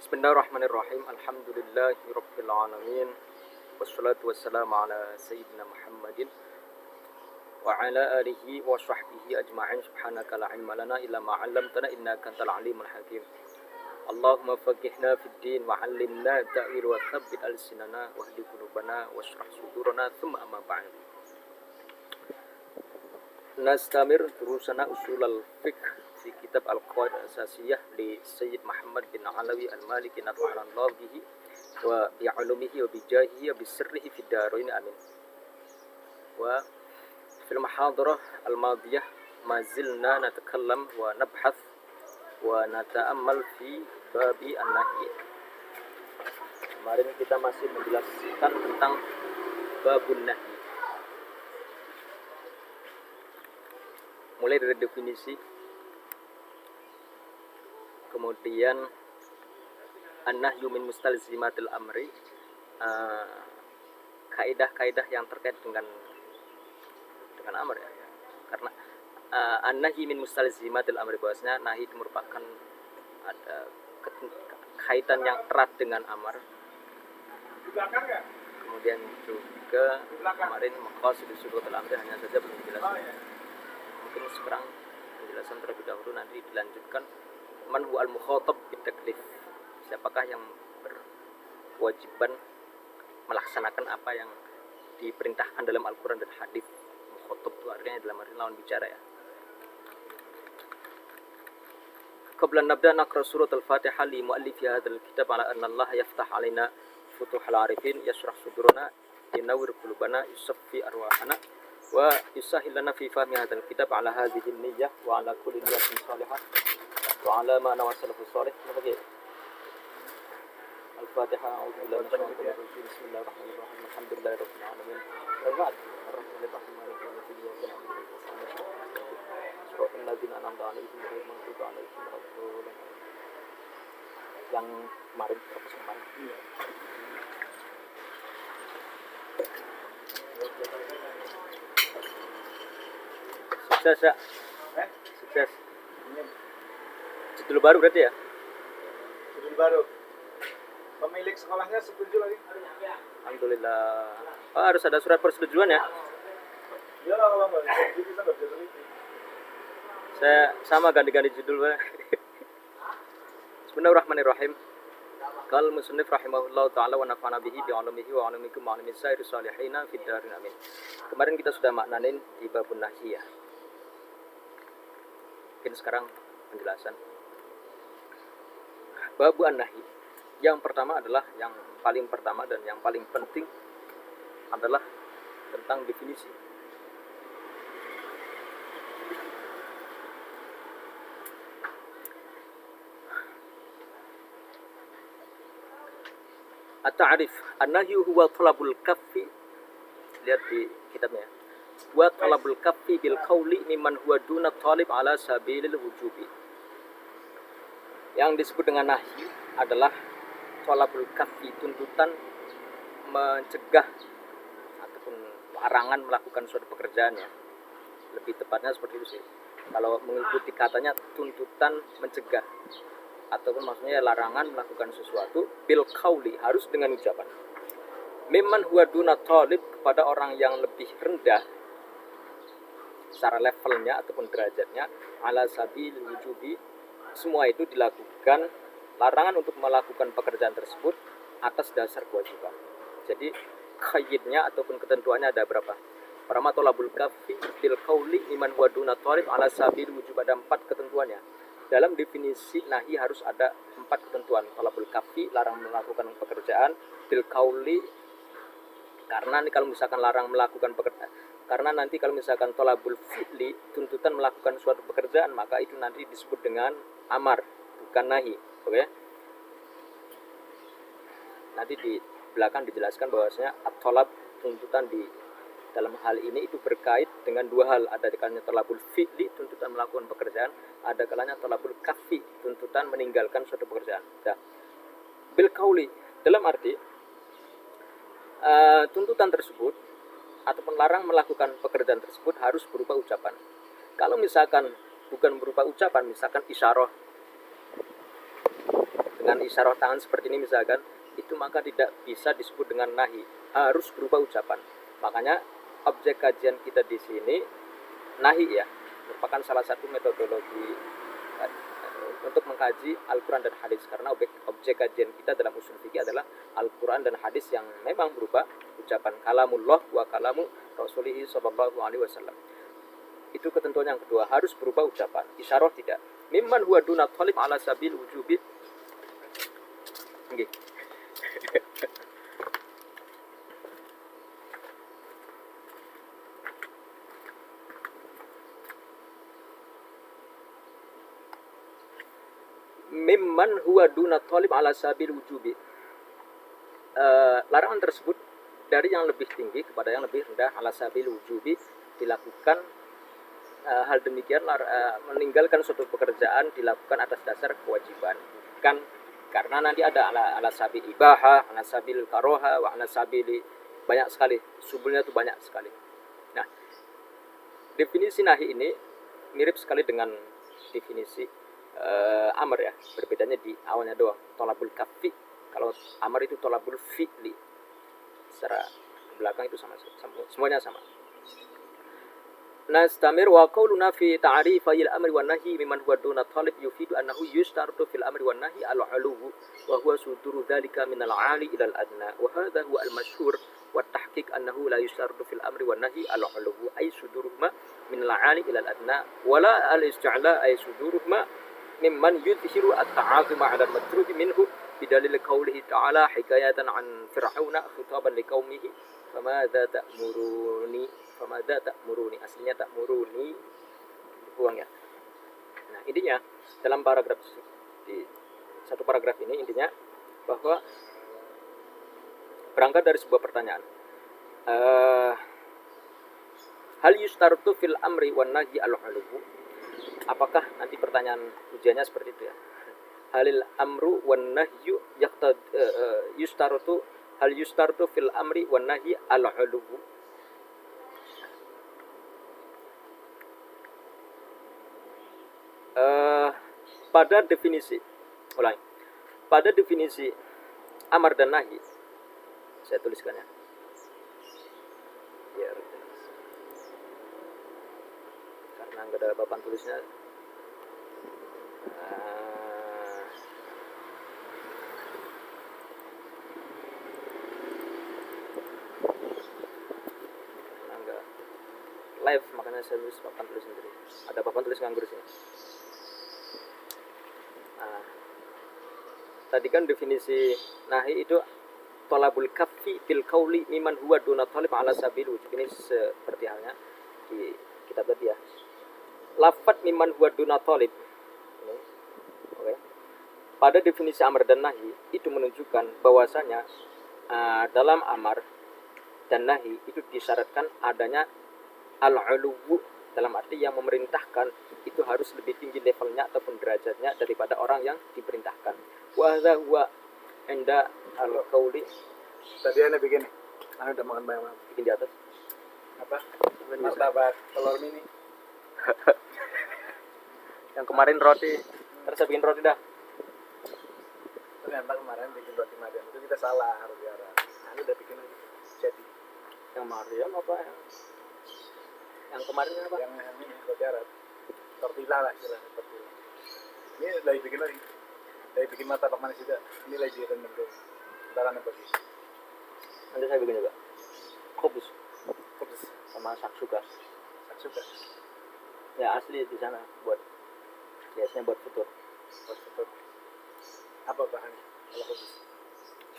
Bismillahirrahmanirrahim. Alhamdulillahirabbil alamin. Wassalatu wassalamu ala sayyidina Muhammadin wa ala alihi wa sahbihi ajma'in. Subhanaka la ilma lana illa ma 'allamtana innaka antal alimul hakim. Allahumma faqihna fid din wa 'allimna ta'wil wa tsabbit alsinana wahdi qulubana washrah sudurana thumma amma ba'd. Nastamir durusana usulul fiqh fi kitab Al-Qawaid Al-Asasiyah li Sayyid Muhammad bin Alawi Al-Maliki nata'ala bihi wa bi'ulumihi wa bijahihi wa bisirrihi fid darain amin. Wa fil muhadarah al-madiyah ma zilna natakallam wa nabhath wa nata'ammal fi babi an-nahy. Kemarin kita masih menjelaskan tentang babun nahy. Mulai dari definisi, kemudian an-nahyu min mustalzimatil amri, kaidah-kaidah yang terkait dengan amr ya. Karena an-nahyu min mustalzimatil amri, bahwasanya nahi itu merupakan ada kaitan yang erat dengan amar. Kemudian juga kemarin maqasid syurutul amri hanya saja belum dijelaskan. Mungkin sekarang penjelasan terlebih dahulu, nanti dilanjutkan man huwa al-mukhatab bitaklif, siapakah yang berkewajiban melaksanakan apa yang diperintahkan dalam Al-Quran dan hadis. Mukhatab itu artinya dalam arti lawan bicara ya. Qabla nabda naqra surat al-Fatihah li muallifi hadzal kitab ala anna Allah yaftah alaina futuhal arifin yashrah sudurana yanawwir qulubana yusaffi arwahana wa yusahhil lana fi fahmi hadzal kitab ala hadhihi niyyah wa ala kulli niyyatin salihah wa ala ma nawassalahu salih. Al-Fatihah. A'udzubillahi minasyaitonir rajim. Bismillahirrahmanirrahim. Alhamdulillahirabbil alamin. Ar-Rahmanir Rahim. Maliki yaumiddin. Shiratal ladzina an'amta 'alaihim ghairil maghdubi 'alaihim waladdallin. Yang kemarin Iya. Sukses ya. Sukses. Judul baru berarti ya? Judul baru. Pemilik sekolahnya setuju lagi. Alhamdulillah. Oh, harus ada surat persetujuan ya? Iya lah, kalau nggak setuju kita nggak bisa teliti. Saya sama ganti-ganti judul. Bismillahirrahmanirrahim. Qal musannif rahimahullahu taala wa nafa'ana bihi bi 'ulumihi wa 'ulumikum wa 'ulumi sairus salihina fid darin amin. Kemarin kita sudah maknain di babun nahi ya. Mungkin sekarang penjelasan babu an-nahi. Yang pertama adalah, yang paling pertama dan yang paling penting adalah tentang definisi. At-ta'rif an-nahyu huwa talabul kaffi, lihat di kitabnya, wa talabul kaffi bil qawli mimman huwa duna talib ala sabilil wujubi. Yang disebut dengan nahi adalah talabul kaffi, tuntutan mencegah ataupun larangan melakukan suatu pekerjaan ya. Lebih tepatnya seperti itu sih. Kalau mengikuti katanya tuntutan mencegah, ataupun maksudnya larangan melakukan sesuatu bil qauli, harus dengan ucapan. Mimman huwa duna talib, kepada orang yang lebih rendah secara levelnya ataupun derajatnya, ala sabil wujubi, semua itu dilakukan, larangan untuk melakukan pekerjaan tersebut atas dasar kewajiban. Jadi qayyidnya ataupun ketentuannya ada berapa? Pertama talabul kafi bil qauli mimman huwa duna talib ala sabil wujub, ada 4 ketentuannya. Dalam definisi nahi harus ada 4 ketentuan. Talabul kafi, larang melakukan pekerjaan, bil qauli, karena kalau misalkan larang melakukan pekerjaan, karena nanti kalau misalkan talabul fi'li, tuntutan melakukan suatu pekerjaan, maka itu nanti disebut dengan amar, bukan nahi. Oke? Nanti di belakang dijelaskan bahwasanya at-talab, tuntutan di dalam hal ini itu berkait dengan 2 hal. Ada kalanya talabul fi'li, tuntutan melakukan pekerjaan, ada kalanya talabul kafi, tuntutan meninggalkan suatu pekerjaan. Nah, bil qauli dalam arti tuntutan tersebut ataupun larang melakukan pekerjaan tersebut harus berupa ucapan. Kalau misalkan bukan berupa ucapan, misalkan isyarah dengan isyarah tangan seperti ini misalkan, itu maka tidak bisa disebut dengan nahi, harus berupa ucapan. Makanya objek kajian kita di sini nahi ya, merupakan salah satu metodologi untuk mengkaji Al-Quran dan hadis, karena objek kajian kita dalam usul fikih adalah Al-Quran dan hadis yang memang berupa ucapan, kalamullah wa kalamu rasulihi sallallahu alaihi wasallam. Itu ketentuan yang kedua, harus berupa ucapan, isyarah tidak. Mimman huwa duna talib ala sabil wujubi. Nggih. Mimman huwa duna talib ala sabil wujubi. Larangan tersebut dari yang lebih tinggi kepada yang lebih rendah, ala sabil wujubi, dilakukan hal demikian, meninggalkan suatu pekerjaan dilakukan atas dasar kewajiban, kan karena nanti ada ala sabil ibaha, ala sabil karoha, wa ala sabili, banyak sekali subulnya itu, banyak sekali. Nah, definisi nahi ini mirip sekali dengan definisi amr ya, berbedanya di awalnya doang, tolabul kafi. Kalau amr itu tolabul fi'li, secara belakang itu sama, semuanya sama. Nastamir wa qawluna fi ta'rifil amri wan nahyi mimman huwa duna talib yufidu annahu yustaratu fil amri wan nahyi al-'uluw wa huwa suduru dhalika min al-'ali ila al-adna wa hadha huwa al-mashhur wa tahqiq annahu la yustaratu fil amri wan nahyi al-'uluw ay suduruhuma min al-'ali ila al-adna wa la al-isti'la ay suduruhuma mimman yudhiru at-ta'azuma 'ala al-matruk minhu bidalil qawlihi ta'ala hikayatan 'an fir'auna khitaban liqaumihi famadza ta'muruni, aslinya ta'muruni, buang ya. Nah, intinya dalam paragraf, di satu paragraf ini intinya bahwa berangkat dari sebuah pertanyaan, hal yustartu fil amri wan nahyi al-'uluw. Apakah nanti pertanyaan ujiannya seperti itu ya? Halil amru wan nahyu yustartu, hal yustartu fil amri wan nahyi al-'uluw. Pada definisi amar dan nahi, saya tuliskannya biar karena nggak ada papan tulisnya. Karena nggak live, makanya saya tulis papan tulis sendiri. Ada papan tulis nganggur sini. Tadi kan definisi nahi itu tolabul kafi bil qauli miman huwa duna talib ala sabil wujub. Ini seperti halnya di kitab tadi ya. Lafat miman huwa duna talib. Okay. Pada definisi amar dan nahi itu menunjukkan bahwasanya dalam amar dan nahi itu disyaratkan adanya al-'uluw, dalam arti yang memerintahkan itu harus lebih tinggi levelnya ataupun derajatnya daripada orang yang diperintahkan. Wa hadza huwa inda al-qauli. Tadi ana bikin nih. Ana udah makan banyak. Bikin di atas. Apa? Martabak telur mini. Yang kemarin roti, terus saya bikin roti dah. Ternyata kemarin bikin roti Mariam itu kita salah roti Arab. Ana udah bikin lagi. Jadi Yang Mariam apa ya? Yang kemarin apa? Yang ini roti Arab. Tortilla lah istilahnya, tortilla. Ini lagi bikin lagi. Lagi bikin martabak manis juga. Ini lagi rendam dulu. Ntar bagi. Nanti saya bikin juga. Khubus Khusus sama saksuka. suka. Ya asli di sana buat biasanya buat futur. Buat betul. Apa bahannya kalau khusus?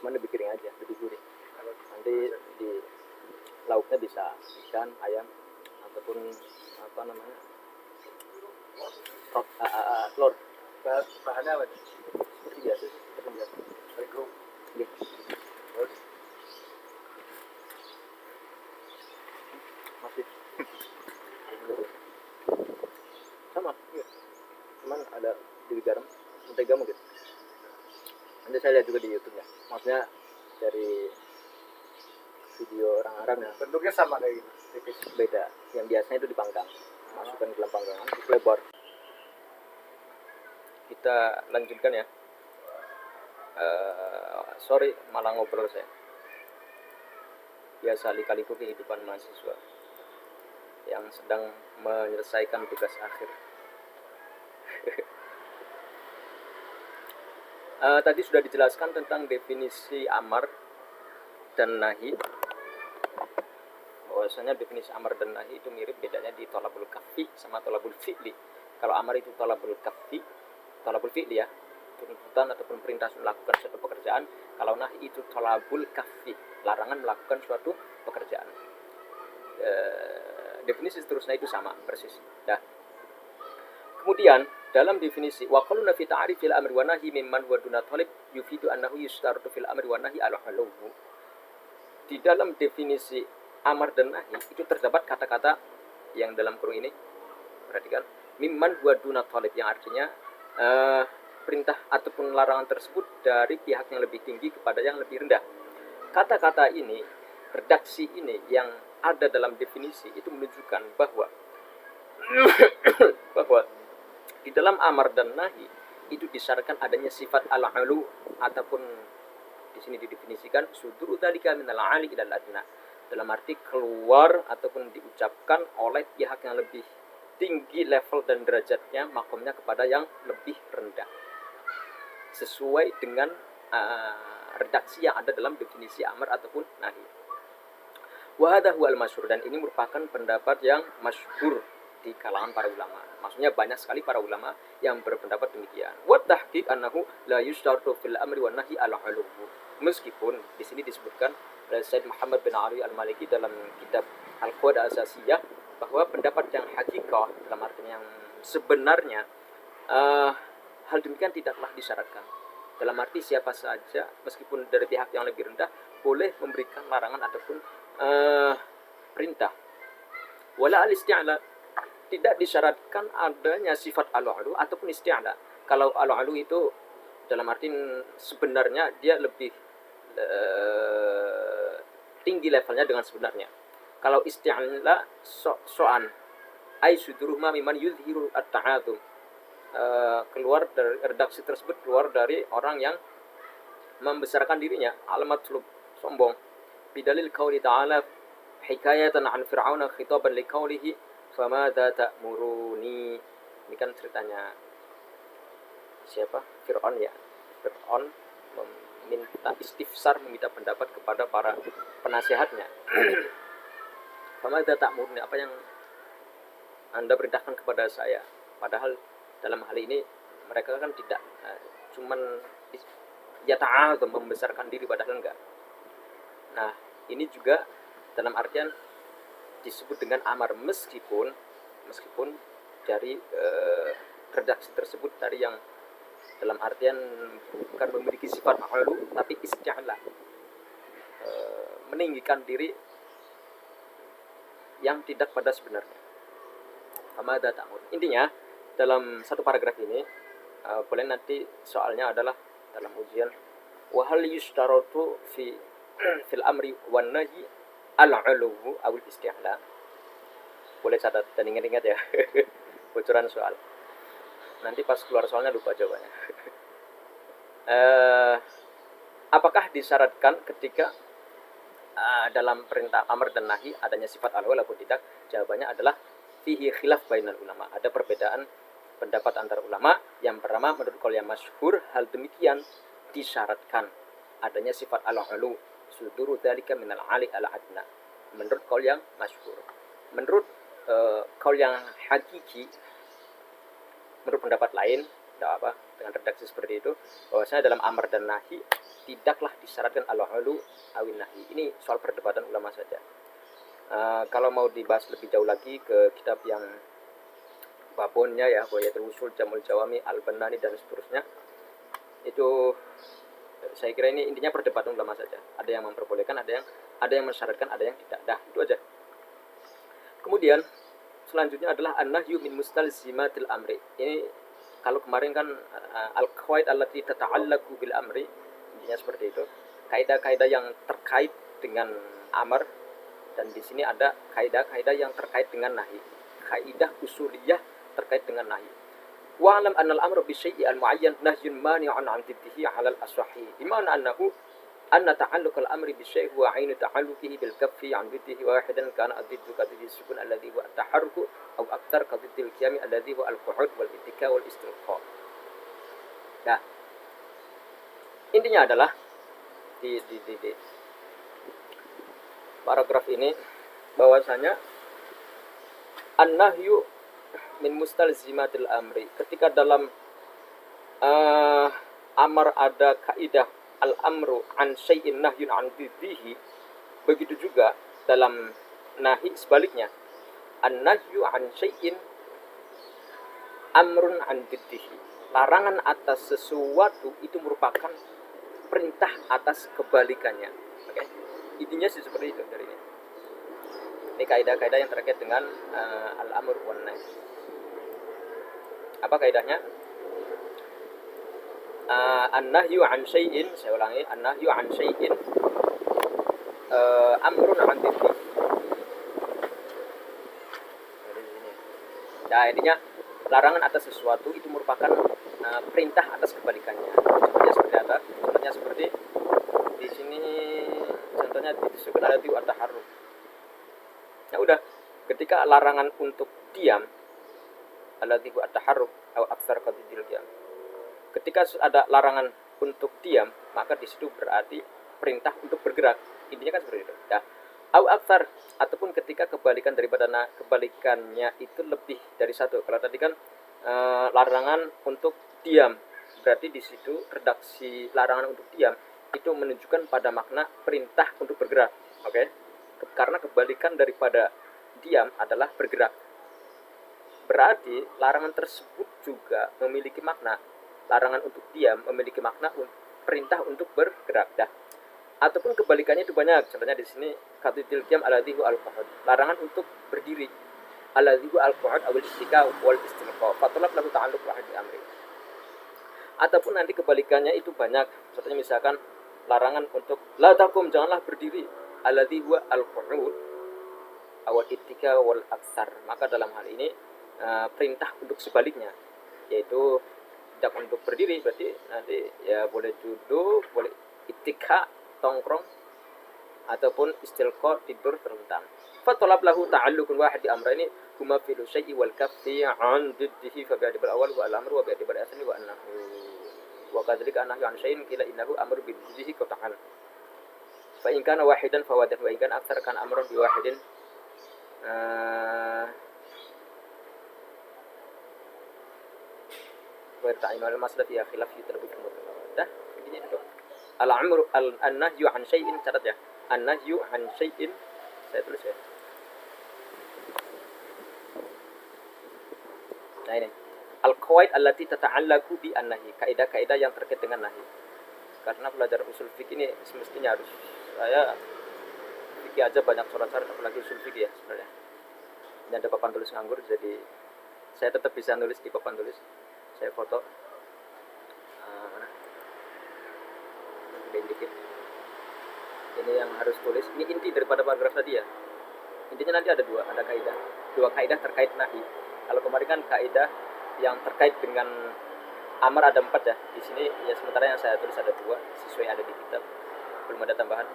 Cuma lebih kering aja, lebih gurih. Kalau Nanti di lauknya bisa ikan, ayam ataupun apa namanya? Telur. bahannya apa nih? Seperti biasa sih, seperti biasa. Terigu. Iya. Terus Masih. Sama. Iya. Cuman ada sedikit garam, mentega mungkin. Nanti saya lihat juga di YouTube-nya. Maksudnya dari video orang Arab ya, bentuknya sama kayak gitu. tipis beda. Yang biasanya itu dipanggang, masukkan ke dalam panggangan, di flavor. Kita lanjutkan ya. Sorry, malah ngobrol saya. Biasa lika-liku kehidupan mahasiswa yang sedang menyelesaikan tugas akhir. Tadi sudah dijelaskan tentang definisi amar dan nahi. Bahwasanya definisi amar dan nahi itu mirip, bedanya di tolabul kafi sama tolabul fi'li. Kalau amar itu tolabul kafi, tolabul fi'li ya, tuntutan ataupun perintah melakukan suatu pekerjaan. Kalau nahi itu tolabul kafi, larangan melakukan suatu pekerjaan. Definisi seterusnya itu sama persis. Dah. Kemudian dalam definisi wa qulna fi ta'rifil amri wa nahi mimman huwa duna talib yufidu annahu yustaratu fil amri wa nahi al-'uluw. Di dalam definisi amar dan nahi itu terdapat kata-kata yang dalam kurung ini, perhatikan, mimman huwa duna talib, yang artinya perintah ataupun larangan tersebut dari pihak yang lebih tinggi kepada yang lebih rendah. Kata-kata ini, redaksi ini yang ada dalam definisi itu menunjukkan bahwa di dalam amar dan nahi itu disyaratkan adanya sifat al-'ulu, ataupun di sini didefinisikan suduru dzalika minal 'ali ilal adna, dalam arti keluar ataupun diucapkan oleh pihak yang lebih tinggi level dan derajatnya, makomnya kepada yang lebih rendah, sesuai dengan redaksi yang ada dalam definisi amar ataupun nahi. Wa hadha huwal masyhur, dan ini merupakan pendapat yang masyhur di kalangan para ulama. Maksudnya banyak sekali para ulama yang berpendapat demikian. Wa tahqiq annahu la yushtaratu fil amri wan nahyi al-'uluw. Meskipun di sini disebutkan oleh Said Muhammad bin Ali Al-Maliki dalam kitab Al-Qawaid Al-Asasiyah bahwa pendapat yang hakikah, dalam arti yang sebenarnya, hal demikian tidaklah disyaratkan. Dalam arti siapa saja meskipun dari pihak yang lebih rendah boleh memberikan larangan ataupun perintah. Wala al-isti'la, tidak disyaratkan adanya sifat al-'ulu ataupun isti'la. Kalau al-'ulu itu dalam arti sebenarnya dia lebih tinggi levelnya dengan sebenarnya. Kalau isti'la so'an ay suduruhma mimman yudhiru at-ta'adum, keluar dari redaksi tersebut, keluar dari orang yang membesarkan dirinya, al-matlub, sombong. Bidalil qauli ta'ala hikayatan an fir'auna khitaban liqaulihi famadza ta'muruni. Ini kan ceritanya siapa? Fir'aun ya. Fir'aun meminta istifsar, meminta pendapat kepada para penasihatnya. Famadza ta'muruni, apa yang Anda perintahkan kepada saya? Padahal dalam hal ini mereka kan tidak cuman yata'adzam, membesarkan diri, padahal enggak. Nah, ini juga dalam artian disebut dengan amar, meskipun dari redaksi tersebut dari yang dalam artian bukan memiliki sifat 'ulu tapi isti'la, meninggikan diri yang tidak pada sebenarnya. Famadza ta'mur. Intinya dalam satu paragraf ini, boleh nanti soalnya adalah dalam ujian, wa hal yushtaratu fil amri wan nahyi al-'uluw aw al-isti'la. Boleh catat dan ingat-ingat ya. Bocoran soal. Nanti pas keluar soalnya lupa jawabannya. Apakah disyaratkan ketika dalam perintah amar dan nahi adanya sifat al-'ulu atau tidak? Jawabannya adalah fihi khilaf bainal ulama. Ada perbedaan pendapat antara ulama. Yang pertama, menurut qaul yang masyhur, hal demikian disyaratkan adanya sifat al-'ulu, suduru dzalika minal 'ali al adna, menurut qaul yang masyhur. Menurut qaul yang hakiki, menurut pendapat lain, tidak apa dengan redaksi seperti itu, bahwasanya dalam amar dan nahi tidaklah disyaratkan al-'ulu awin nahi. Ini soal perdebatan ulama saja. Kalau mau dibahas lebih jauh lagi ke kitab yang babonnya ya, Ghayatul Usul, Jamul Jawami, Al-Bannani dan seterusnya, itu saya kira ini intinya perdebatan ulama saja. Ada yang memperbolehkan, ada yang mensyaratkan, ada yang tidak. Dah, itu aja. Kemudian selanjutnya adalah an-nahyu min mustalzimatil amri. Ini kalau kemarin kan al-qawaid allati tata'allaqu bil amri, intinya seperti itu. Kaidah-kaidah yang terkait dengan amar, dan di sini ada kaidah-kaidah yang terkait dengan nahi. Kaidah usuliyah terkait dengan nahi. Wa'lam anna al-amra bi syai'i al-mu'ayyan nahyun mani'un 'an diddihi 'ala al-asahhi. Di mana annahu anna ta'alluq al-amri bi syai' huwa 'ainu ta'alluqihi bil kaffi 'an diddihi wahidan kana ad-diddu ka diddi sukun alladhi huwa at-taharruk aw akthar ka diddi al-qiyam alladhi huwa al-qu'ud wal ittika wal istilqa. Nah, intinya adalah di paragraf ini bahwasanya an-nahyu min mustalzimatil amri. Ketika dalam amar ada kaidah al-amru an syai'in nahyun an diddihi, begitu juga dalam nahi sebaliknya. An-nahyu an syai'in amrun an diddihi. Larangan atas sesuatu itu merupakan perintah atas kebalikannya. Oke. Intinya sih seperti itu dari ini. Ini kaidah-kaidah yang terkait dengan al-amr wan nahy. Apa kaidahnya? An-nahyu an syai'in, saya ulangi, an-nahyu an syai'in amrun an diddi. Nah, intinya larangan atas sesuatu itu merupakan perintah atas kebalikannya. Contohnya seperti apa? Contohnya seperti di sini, contohnya disebutkan ada tiwa taharruk. Ya udah, ketika larangan untuk diam, alladzi huwa at-taharruk atau aktsar qadidil qiyam. Ketika ada larangan untuk diam, maka di situ berarti perintah untuk bergerak. Intinya kan seperti itu. Ya. Au aktsar, ataupun ketika kebalikan daripada kebalikannya itu lebih dari satu. Kalau tadi kan larangan untuk diam, berarti di situ redaksi larangan untuk diam itu menunjukkan pada makna perintah untuk bergerak. Oke? Karena kebalikan daripada diam adalah bergerak. Berarti larangan tersebut juga memiliki makna. Larangan untuk diam memiliki makna perintah untuk bergerak. Dah. Ataupun kebalikannya itu banyak. Contohnya di sini qadidil qiyam alladzi huwa al-qu'ud. Larangan untuk berdiri. Alladzi huwa al-qu'ud aw al-istika wal istilqa. Fatalab lahu ta'alluq wahid amri. Ataupun nanti kebalikannya itu banyak. Contohnya misalkan larangan untuk la taqum, janganlah berdiri. Alladzi huwa al-qu'ud aw al-ittika wal aktsar. Maka dalam hal ini perintah untuk sebaliknya, yaitu tidak untuk berdiri, berarti nanti ya boleh duduk, boleh ittika tongkrong, ataupun istilqa tidur terlentang. Fatalab lahu ta'alluqun wahid amrayni huma fil syai'i wal kaffi 'an diddihi fa bi'adibal awal wa al-amru wa bi'adibal athani wa annahu wa kadzalika an-nahyu 'an syai'in qila innahu amru bi diddihi qat'an fa in kana wahidan fa wadah wa in kana aktsar kan amrun bi wahidin wa ta'inu al-masla fi khilaf yutlabut dah begini itu. Al-amru an-nahyu 'an syai'in, catat ya. An-nahyu 'an syai'in, saya tulis ya. Nah ini al-qawaid allati tata'allaqu bi an-nahi, kaidah-kaidah yang terkait dengan nahi. Karena belajar usul fikih ini semestinya harus, saya fikih aja banyak coret-coret, apalagi usul fikih ya sebenarnya. Ini ada papan tulis nganggur, jadi saya tetap bisa nulis di papan tulis. Saya foto mana? Dikit. Ini yang harus tulis. Ini inti daripada paragraf tadi ya. Intinya nanti ada dua kaidah terkait nahi. Kalau kemarin kan kaidah yang terkait dengan amar ada 4 ya. Di sini ya sementara yang saya tulis ada 2 sesuai ada di kitab. Belum ada tambahan.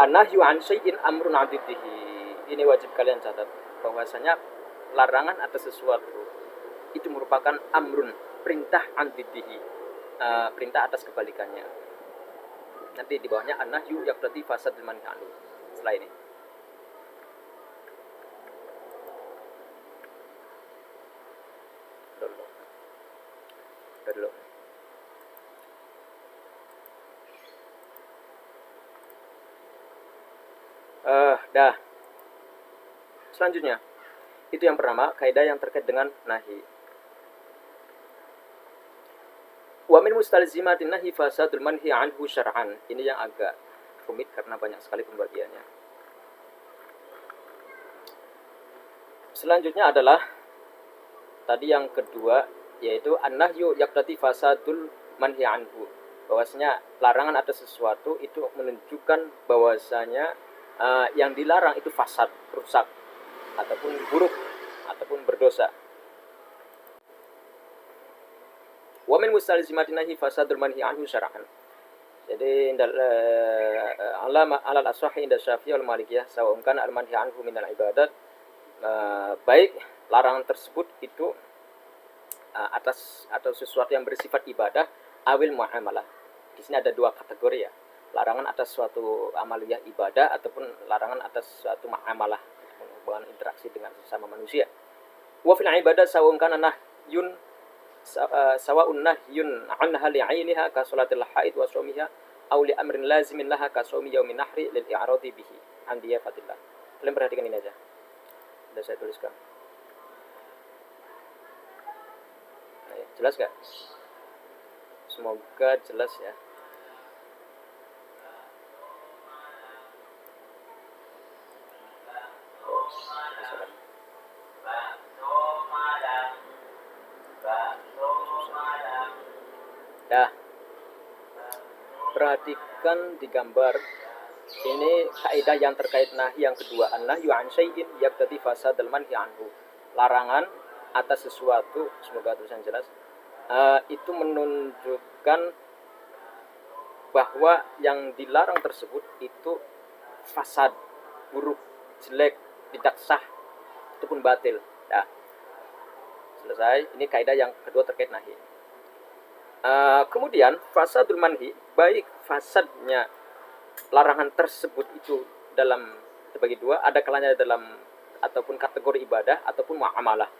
An-nahyu an syai'in amrun 'an diddihi. Ini wajib kalian catat bahwasanya larangan atas sesuatu itu merupakan amrun, perintah an diddihi, perintah atas kebalikannya. Nanti di bawahnya an-nahyu yaqtadi fasadul manhi anhu. Setelah ini. Dulu. Dah. Selanjutnya, itu yang pertama, kaidah yang terkait dengan nahi. Wa min mustalzimatin nahi fasadul manhi anhu syar'an. Ini yang agak rumit karena banyak sekali pembagiannya. Selanjutnya adalah tadi yang kedua, yaitu an-nahyu yaqtadi fasadul manhi anhu. Bahwasanya larangan atas sesuatu itu menunjukkan bahwasanya yang dilarang itu fasad, rusak, ataupun buruk, ataupun berdosa. Wa min mustalzimatin nahi fasadul manhi anhu syar'an. Jadi alal ashahi inda Syafi'i wal Malikiyah sawa'un kana al manhi anhu min al ibadat, baik larangan tersebut itu atas atau sesuatu yang bersifat ibadah awil muamalah. Di sini ada dua kategori ya. Larangan atas suatu amaliyah ibadah ataupun larangan atas suatu muamalah, hubungan interaksi dengan sesama manusia. Wa fil ibadah sawa'un kana nahyun sawa'un nahyun anha li'ainiha ka salatil haid wa shaumiha aw li amrin lazimin laha ka shaumi yaumin nahri lil i'radi bihi an diyafatillah. Kalian perhatikan ini aja. Sudah saya tuliskan. Jelas gak? Semoga jelas ya. Dah. Perhatikan di gambar. Ini kaidah yang terkait nahi yang kedua. An-nahyu an syai'in yaqtadi fasadal manhi anhu. Larangan atas sesuatu, semoga tulisan jelas. Itu menunjukkan bahwa yang dilarang tersebut itu fasad, buruk, jelek, tidak sah, ataupun batil. Nah, selesai. Ini kaidah yang kedua terkait nahi. Kemudian fasadul manhi, baik fasadnya larangan tersebut itu dalam terbagi dua, ada kalanya dalam ataupun kategori ibadah ataupun muamalah.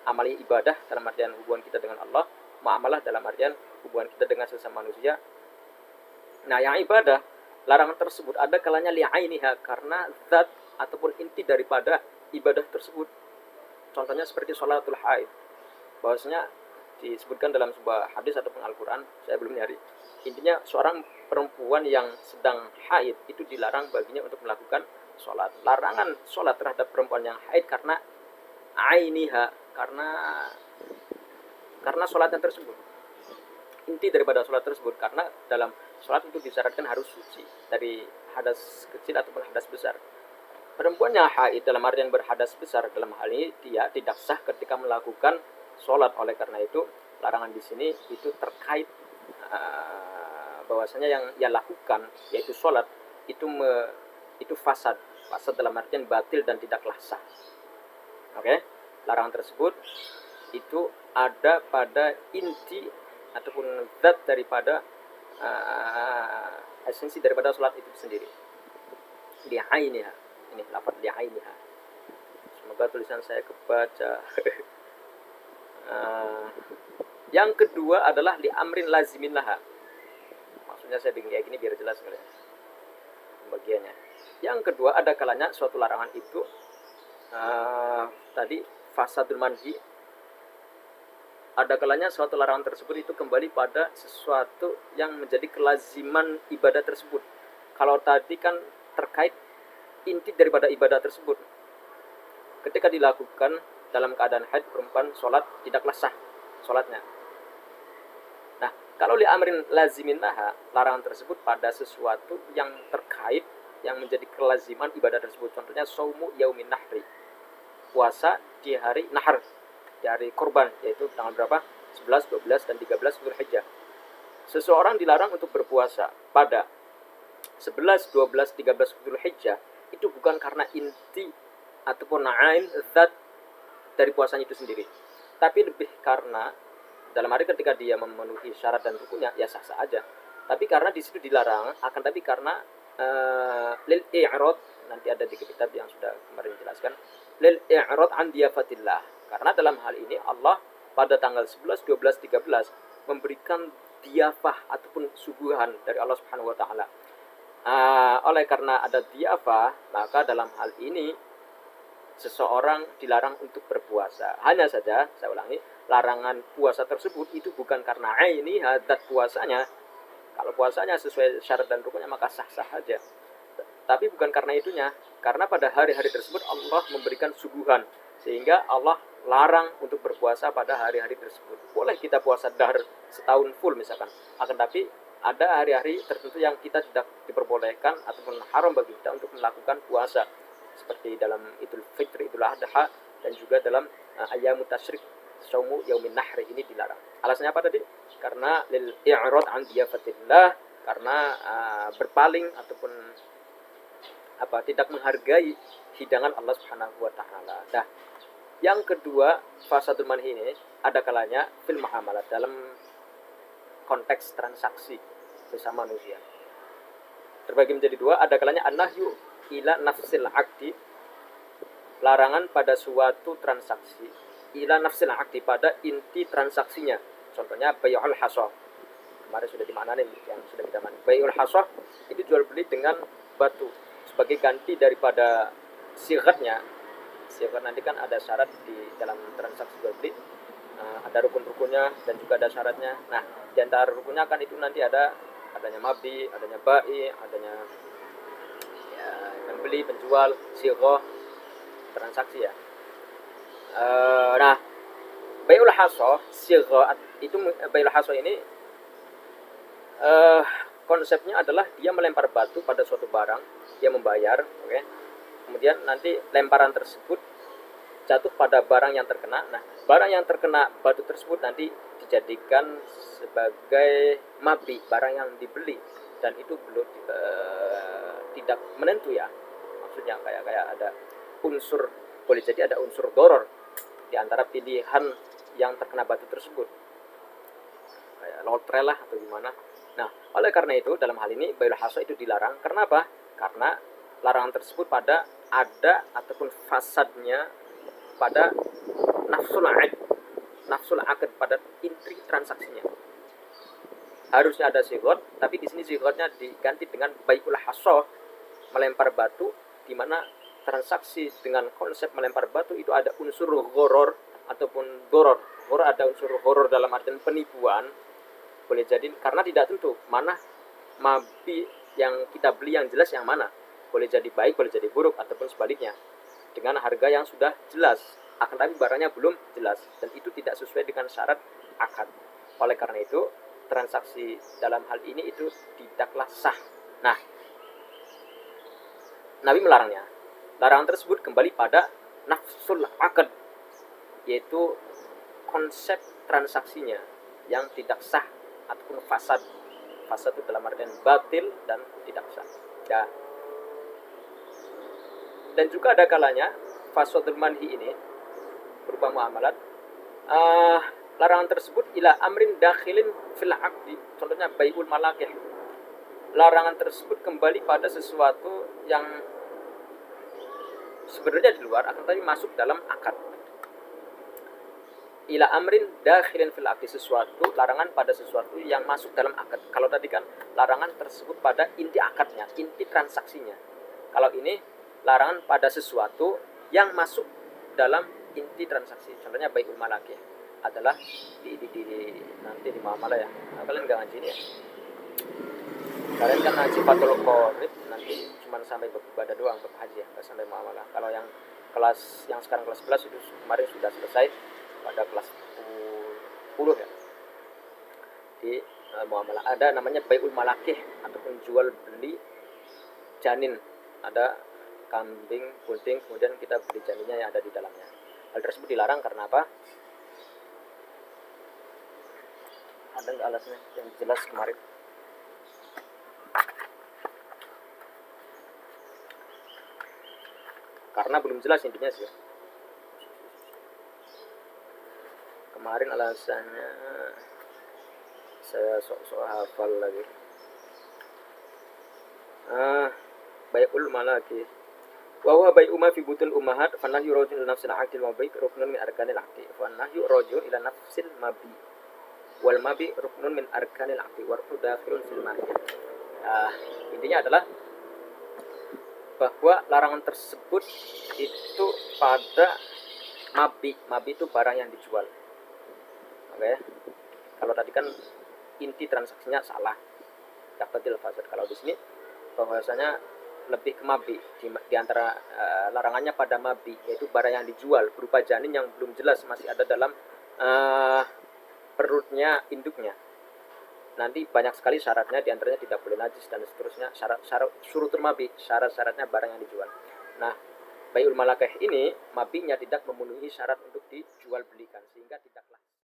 Amalia ibadah dalam artian hubungan kita dengan Allah, muamalah dalam artian hubungan kita dengan sesama manusia. Nah, yang ibadah, larangan tersebut ada kalanya li'ainiha, karena zat ataupun inti daripada ibadah tersebut. Contohnya seperti sholatul haid. Bahwasanya disebutkan dalam sebuah hadis ataupun Al-Quran, saya belum nyari. Intinya seorang perempuan yang sedang haid itu dilarang baginya untuk melakukan sholat. Larangan sholat terhadap perempuan yang haid karena ainiha, karena sholatnya tersebut. Inti daripada sholat tersebut, karena dalam sholat itu disyaratkan harus suci dari hadas kecil ataupun hadas besar. Perempuan yang haid dalam artian berhadas besar, dalam hal ini dia tidak sah ketika melakukan sholat. Oleh karena itu larangan di sini itu terkait bahwasanya yang ia lakukan yaitu sholat itu fasad dalam artian batil dan tidaklah sah. Oke? Larangan tersebut itu ada pada inti ataupun zat daripada esensi daripada sholat itu sendiri. Li'ainiha. Ini lafaz li'ainiha. Semoga tulisan saya kebaca. Yang kedua adalah li amrin lazimin laha. Maksudnya saya bikin kayak gini biar jelas kalian bagiannya. Yang kedua ada kalanya suatu larangan itu tadi fasadul manhi. Ada kalanya suatu larangan tersebut itu kembali pada sesuatu yang menjadi kelaziman ibadah tersebut. Kalau tadi kan terkait inti daripada ibadah tersebut. Ketika dilakukan dalam keadaan haid, perempuan sholat tidaklah sah sholatnya. Nah, kalau li amrin lazimin laha, larangan tersebut pada sesuatu yang terkait yang menjadi kelaziman ibadah tersebut. Contohnya saumu yaumin nahri, puasa di hari nahar, di hari kurban, yaitu tanggal berapa? 11, 12, dan 13 Dzulhijjah. Seseorang dilarang untuk berpuasa pada 11, 12, 13 Dzulhijjah itu bukan karena inti ataupun ain zat dari puasanya itu sendiri, tapi lebih karena dalam arti ketika dia memenuhi syarat dan rukunnya ya sah-sah aja. Tapi karena di situ dilarang, akan tapi karena lil i'rad, nanti ada di kitab yang sudah kemarin dijelaskan, lil i'rad an diyafatillah. Karena dalam hal ini Allah pada tanggal 11, 12, 13 memberikan diyafah ataupun suguhan dari Allah Subhanahu wa taala. Oleh karena ada diyafah, maka dalam hal ini seseorang dilarang untuk berpuasa. Hanya saja, saya ulangi, larangan puasa tersebut itu bukan karena ini hadat puasanya. Kalau puasanya sesuai syarat dan rukunnya maka sah-sah saja. Tapi bukan karena itunya, karena pada hari-hari tersebut Allah memberikan suguhan, sehingga Allah larang untuk berpuasa pada hari-hari tersebut. Boleh kita puasa dahr setahun full misalkan, akan tapi ada hari-hari tertentu yang kita tidak diperbolehkan ataupun haram bagi kita untuk melakukan puasa, seperti dalam Idul Fitri, Idul Adha, dan juga dalam Ayyamut Tasyrik saumu yaumin nahri ini dilarang. Alasannya apa tadi? Karena lil i'rad an diyafatillah, karena berpaling ataupun tidak menghargai hidangan Allah Subhanahu wa taala. Nah, yang kedua, fasadul manhi ini ada kalanya fil muamalat, dalam konteks transaksi bersama manusia. Terbagi menjadi dua, ada kalanya an-nahyu ila nafsil aqdi, larangan pada suatu transaksi, ila nafsil aqdi, pada inti transaksinya. Contohnya bai'ul hasah. Kemarin sudah dimaknai yang sudah kita maknai. Bai'ul hasah itu jual beli dengan batu sebagai ganti daripada sigatnya. Sigat nanti kan ada syarat di dalam transaksi jual beli, ada rukun-rukunnya dan juga ada syaratnya. Nah, di antara rukunnya kan itu nanti adanya mabdi, adanya bai, adanya pembeli, penjual, sighah, transaksi ya. Nah, bai'ul hasah, sighah itu, bai'ul hasah ini konsepnya adalah dia melempar batu pada suatu barang, dia membayar, oke. Kemudian nanti lemparan tersebut jatuh pada barang yang terkena. Nah, barang yang terkena batu tersebut nanti dijadikan sebagai mabi, barang yang dibeli, dan itu belum tidak menentu ya. Maksudnya kayak ada unsur, boleh jadi ada unsur doror di antara pilihan yang terkena batu tersebut, kayak lotre lah atau gimana. Nah, oleh karena itu dalam hal ini bai'ul hasah itu dilarang. Karena apa? Karena larangan tersebut pada ada ataupun fasadnya pada nafsul aqd, pada inti transaksinya. Harusnya ada sigot, tapi di sini sigotnya diganti dengan bai'ul hasah, melempar batu, di mana transaksi dengan konsep melempar batu itu ada unsur gharar ataupun doror. Gharar, ada unsur gharar dalam artian penipuan. Boleh jadi karena tidak tentu mana mabi yang kita beli yang jelas yang mana. Boleh jadi baik, boleh jadi buruk, ataupun sebaliknya. Dengan harga yang sudah jelas, akan tapi barangnya belum jelas, dan itu tidak sesuai dengan syarat akad. Oleh karena itu, transaksi dalam hal ini itu tidaklah sah. Nah, Nabi melarangnya. Larangan tersebut kembali pada nafsul akad, yaitu konsep transaksinya yang tidak sah ataupun fasad. Fasad itu dalam artian batil dan tidak sah. Ya. Dan juga ada kalanya fasadul manhi ini berupa muamalat, larangan tersebut ila amrin dakhilin fil aqdi. Contohnya bai'ul malakih. Larangan tersebut kembali pada sesuatu yang sebenarnya di luar akan tapi masuk dalam akad. Ila amrin dakhilin fil aqdi, sesuatu, larangan pada sesuatu yang masuk dalam akad. Kalau tadi kan larangan tersebut pada inti akadnya, inti transaksinya. Kalau ini larangan pada sesuatu yang masuk dalam inti transaksi. Contohnya bai'ul malakih adalah nanti di muamalah ya. Nah, kalian nggak ngaji ini ya. Kalian kan ngaji fatul qorib nanti cuma sampai ibadah doang, bab haji ya, nggak sampai muamalah. Kalau yang kelas yang sekarang kelas 11 itu kemarin sudah selesai pada kelas 10 ya. Di muamalah ada namanya bai'ul malakih ataupun jual beli janin. Ada kambing, kucing, kemudian kita beli janinnya yang ada di dalamnya. Hal tersebut dilarang karena apa? Ada nggak alasnya yang jelas kemarin? Karena belum jelas intinya sih. Kemarin alasannya saya sok-sok hafal lagi. Bai'ul malakih wa huwa bai'u ma fi butul ummahat fa nahyu rajul ila nafsil aqdi wa bai' ruknun min arkanil aqdi wa nahyu rajul ila nafsil mabi wal mabi ruknun min arkanil aqdi wa ruknu dakhilun fil mahi. Intinya adalah bahwa larangan tersebut itu pada mabi. Mabi itu barang yang dijual. Oke. Kalau tadi kan inti transaksinya salah. Yaqtadil fasad. Kalau di sini bahwasanya lebih ke mabi, di antara larangannya pada mabi, yaitu barang yang dijual berupa janin yang belum jelas masih ada dalam perutnya induknya. Nanti banyak sekali syaratnya, di antaranya tidak boleh najis dan seterusnya. Syarat surutul mabi, syarat-syaratnya barang yang dijual. Nah, Bai'ul Malakah ini mabinya tidak memenuhi syarat untuk dijual belikan sehingga tidak